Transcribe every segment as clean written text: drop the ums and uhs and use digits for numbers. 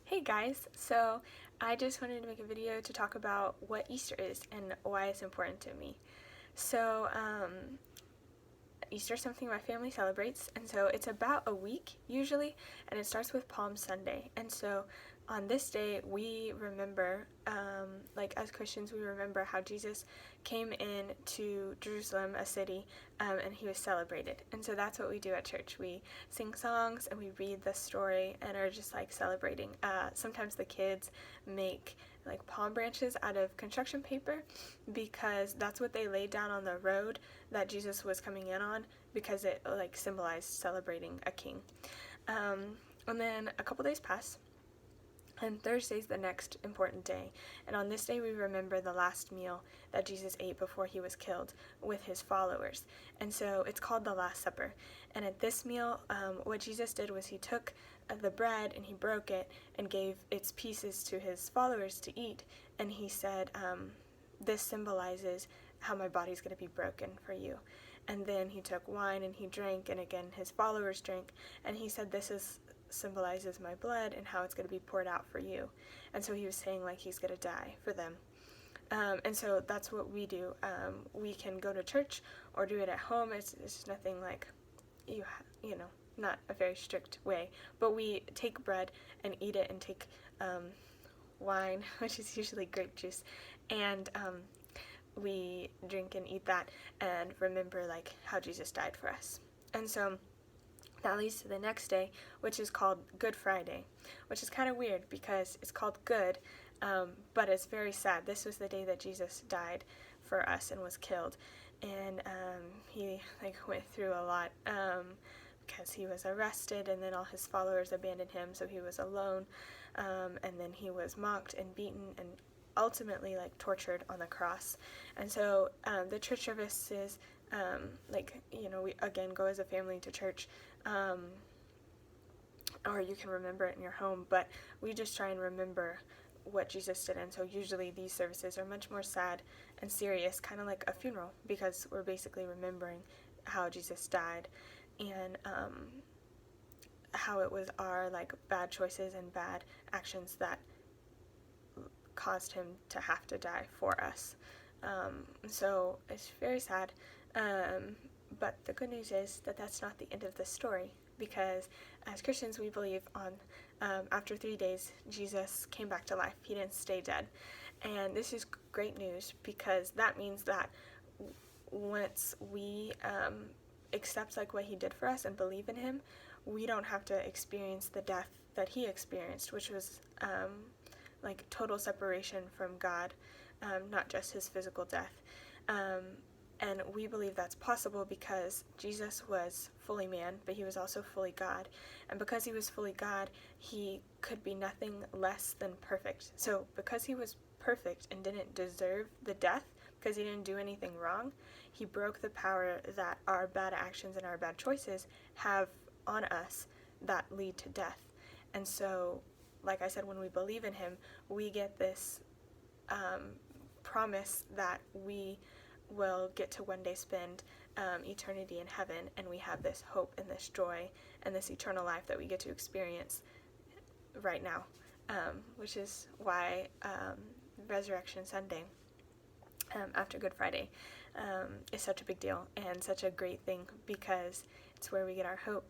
Hey guys, so I just wanted to make a video to talk about what Easter is and why it's important to me. So, Easter is something my family celebrates, and so it's about a week usually, and it starts with Palm Sunday. And so on this day, we remember, like as Christians, we remember how Jesus came in to Jerusalem, a city, and he was celebrated. And so that's what we do at church. We sing songs and we read the story and are just like celebrating. Sometimes the kids make like palm branches out of construction paper because that's what they laid down on the road that Jesus was coming in on because it like symbolized celebrating a king. And then a couple days pass, and Thursday's the next important day. And on this day, we remember the last meal that Jesus ate before he was killed with his followers. And so it's called the Last Supper. And at this meal, what Jesus did was he took the bread and he broke it and gave its pieces to his followers to eat. And he said, this symbolizes how my body's going to be broken for you. And then he took wine and he drank, and again his followers drank, and he said, this symbolizes my blood and how it's going to be poured out for you. And so he was saying like he's going to die for them. And so that's what we do. We can go to church or do it at home. It's nothing like you know, not a very strict way, but we take bread and eat it and take wine, which is usually grape juice, and we drink and eat that and remember like how Jesus died for us. And so that leads to the next day, which is called Good Friday, which is kind of weird because it's called good, but it's very sad. This was the day that Jesus died for us and was killed, and he like went through a lot because he was arrested, and then all his followers abandoned him, so he was alone, and then he was mocked and beaten and ultimately like tortured on the cross. And so the church services, we again go as a family to church, or you can remember it in your home, but we just try and remember what Jesus did. And so usually these services are much more sad and serious, kind of like a funeral, because we're basically remembering how Jesus died and how it was our like bad choices and bad actions that caused him to have to die for us. So it's very sad, but the good news is that that's not the end of the story, because as Christians we believe on after 3 days Jesus came back to life. He didn't stay dead, and this is great news because that means that once we accept like what he did for us and believe in him, we don't have to experience the death that he experienced, which was like total separation from God, not just his physical death. And we believe that's possible because Jesus was fully man, but he was also fully God. And because he was fully God, he could be nothing less than perfect. So because he was perfect and didn't deserve the death, because he didn't do anything wrong, he broke the power that our bad actions and our bad choices have on us that lead to death. And so, like I said, when we believe in him, we get this promise that we will get to one day spend eternity in heaven, and we have this hope and this joy and this eternal life that we get to experience right now, which is why Resurrection Sunday after Good Friday is such a big deal and such a great thing, because it's where we get our hope,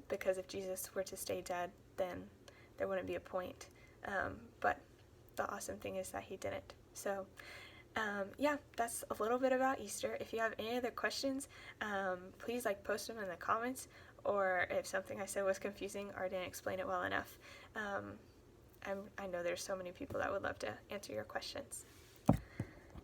because if Jesus were to stay dead, then there wouldn't be a point, but the awesome thing is that he didn't. So that's a little bit about Easter. If you have any other questions, please post them in the comments, or if something I said was confusing or didn't explain it well enough. I know there's so many people that would love to answer your questions.